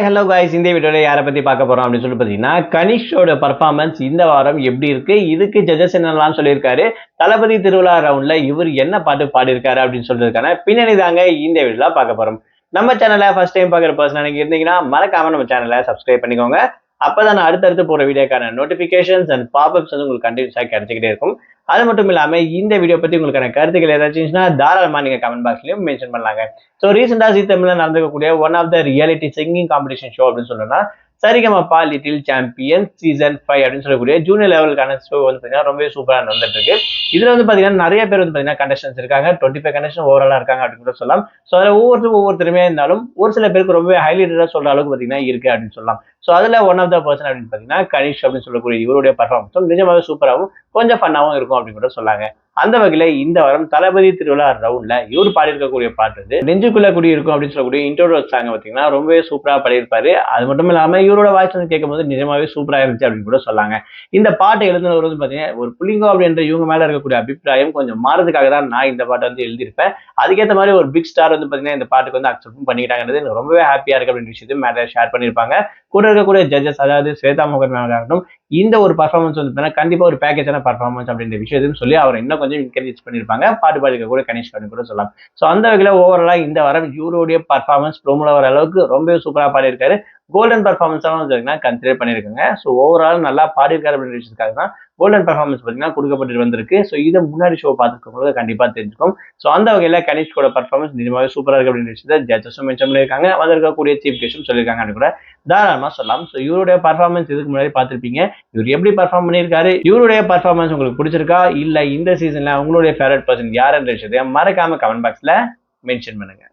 Hi hello guys, இந்த வீடியோவில் யாரை பற்றி பார்க்க போகிறோம் அப்படின்னு சொல்லி பார்த்தீங்கன்னா, கனிஷோட பர்ஃபார்மன்ஸ் இந்த வாரம் எப்படி இருக்கு, இதுக்கு ஜட்ஜஸ் என்னெல்லாம் சொல்லியிருக்காரு, தளபதி திருவிழா ரவுண்ட்ல இவர் என்ன பாட்டு பாடியிருக்காரு அப்படின்னு சொல்றதுக்கான பின்னணி தாங்க இந்த வீடியோவில் பார்க்க போகிறோம். நம்ம சேனலை ஃபர்ஸ்ட் டைம் பார்க்குற பர்சன் நீங்கள் இருந்தீங்கன்னா மறக்காம நம்ம சேனலை சப்ஸ்கிரைப் பண்ணிக்கோங்க. அப்பதான் நான் அடுத்தடுத்து போற வீடியோக்கான நோட்டிபிகேஷன்ஸ் அண்ட் பாப்அப்ஸ் வந்து உங்களுக்கு கண்டினியூஸாக கிடைச்சிக்கிட்டே இருக்கும். அது மட்டும் இல்லாம இந்த வீடியோ பத்தி உங்களுக்கான கருத்துக்கள் ஏதாச்சும் இருந்துச்சுன்னா தாராளமா நீங்க கமெண்ட் பாக்ஸ்லயும் மென்ஷன் பண்ணலாங்க. ஸோ ரீசெண்டா ஜீ தமிழ்ல நடந்துக்கக்கூடிய one of the reality singing competition show அப்படின்னு சொல்லணும்னா சரிகமப்பா லிட்டில் சாம்பியன் சீசன் 5 அப்படின்னு சொல்லக்கூடிய ஜூனியர் லெவலுக்கான ஷோ வந்து பார்த்தீங்கன்னா ரொம்பவே சூப்பராக வந்துட்டு இருக்கு. இதுல வந்து பாத்தீங்கன்னா நிறைய பேர் வந்து பாத்தீங்கன்னா கண்டஸ்டன்ஸ் இருக்காங்க. 25 கண்டஸ்டன் ஓவராலா இருக்காங்க அப்படின்னு கூட சொல்லலாம். ஸோ அதில் ஒவ்வொருத்தருமே இருந்தாலும் ஒரு சில பேருக்கு ரொம்பவே ஹைலைட்டடா சொல்ற அளவுக்கு பாத்தீங்கன்னா இருக்கு அப்படின்னு சொல்லலாம். ஸோ அதுல ஒன் ஆஃப் த பர்சன் அப்படின்னு பாத்தீங்கன்னா கனிஷ் அப்படின்னு சொல்லக்கூடிய இவருடைய பர்ஃபார்மன்ஸும் நிஜமாவே சூப்பராகவும் கொஞ்சம் ஃபன்னாகவும் இருக்கும் அப்படின்னு கூட சொல்லாங்க. அந்த வகையில இந்த வாரம் தளபதி திருவிழா ரவுண்ட்ல இவர் பாடியிருக்கக்கூடிய பாட்டு வந்து நெஞ்சுக்குள்ள குடி இருக்கும் அப்படின்னு சொல்லக்கூடிய இன்ட்ரோட சாங் பாத்தீங்கன்னா ரொம்பவே சூப்பரா பாடியிருப்பாரு. அது மட்டும் இல்லாம இவரோட வாய்ஸ் வந்து கேட்கும் போது நிஜமாவே சூப்பரா இருந்துச்சு அப்படின்னு கூட சொல்லாங்க. இந்த பாட்டை எழுதுனவர் வந்து பாத்தீங்கன்னா ஒரு புள்ளிங்கோ அப்படின்ற இவங்க மேல இருக்கக்கூடிய அபிப்பிராயம் கொஞ்சம் மாறதுக்காக தான் நான் இந்த பாட்டை வந்து எழுதியிருப்பேன். அதுக்கேற்ற மாதிரி ஒரு பிக் ஸ்டார் வந்து பாத்தீங்கன்னா இந்த பாட்டுக்கு வந்து அக்செப்ட் பண்ணிக்கிட்டாங்கிறது எனக்கு ரொம்பவே ஹாப்பியா இருக்கு அப்படின்னு விஷயத்தையும் மேல ஷேர் பண்ணியிருப்பாங்க. கூட இருக்கக்கூடிய ஜட்ஜஸ் அதாவது ஸ்வேதா மோகன் ஆகட்டும் இந்த ஒரு பர்ஃபார்மன்ஸ் வந்து கண்டிப்பா ஒரு பேக்கேஜான பர்ஃபார்மன்ஸ் அப்படின்ற விஷயத்தையும் சொல்லி அவர் இன்னும் கொஞ்சம் என்கரேஜ் பண்ணியிருப்பாங்க. பாட்டு பாடிக்க கூட கணேஷ் கூட சொல்லலாம். ஸோ அந்த வகையில் ஓவராலா இந்த வாரம் இவருடைய பர்ஃபார்மன்ஸ் ப்ரோமோல வர அளவுக்கு ரொம்ப சூப்பரா பாடியிருக்காரு. கோல்டன் பர்ஃபார்மன்ஸாகவும் வந்து கன்சிடர் பண்ணியிருக்காங்க. ஸோ ஓவரால் நல்லா பாடியிருக்காரு அப்படின்ற விஷயத்துக்காக தான் கோல்டன் பர்ஃபார்மன்ஸ் பார்த்தீங்கன்னா கொடுக்கப்பட்டு வந்திருக்கு. ஸோ இதை முன்னாடி ஷோ பார்த்துருக்கவங்களுக்கு கண்டிப்பா தெரிஞ்சுக்கும். ஸோ அந்த வகையில் கனிஷ்கோட பர்ஃபார்மன்ஸ் நிஜமாவே சூப்பராக இருக்கு அப்படின்ற விஷயத்தை ஜட்ஜஸும் மென்ஷன் பண்ணியிருக்காங்க. வந்திருக்கக்கூடிய சீஃப் கெஸ்டும் சொல்லியிருக்காங்க அப்படின்னு கூட தாராளமா சொல்லலாம். ஸோ இவருடைய பர்ஃபார்மன்ஸ் இதுக்கு முன்னாடி பார்த்திருப்பீங்க. இவர் எப்படி பர்ஃபார்ம் பண்ணியிருக்காரு, இவருடைய பர்ஃபார்மன்ஸ் உங்களுக்கு பிடிச்சிருக்கா இல்ல இந்த சீசன்ல உங்களுடைய ஃபேவரட் பர்சன் யாருன்ற விஷயத்தை மறக்காம கமெண்ட் பாக்ஸ்ல மென்ஷன் பண்ணுங்க.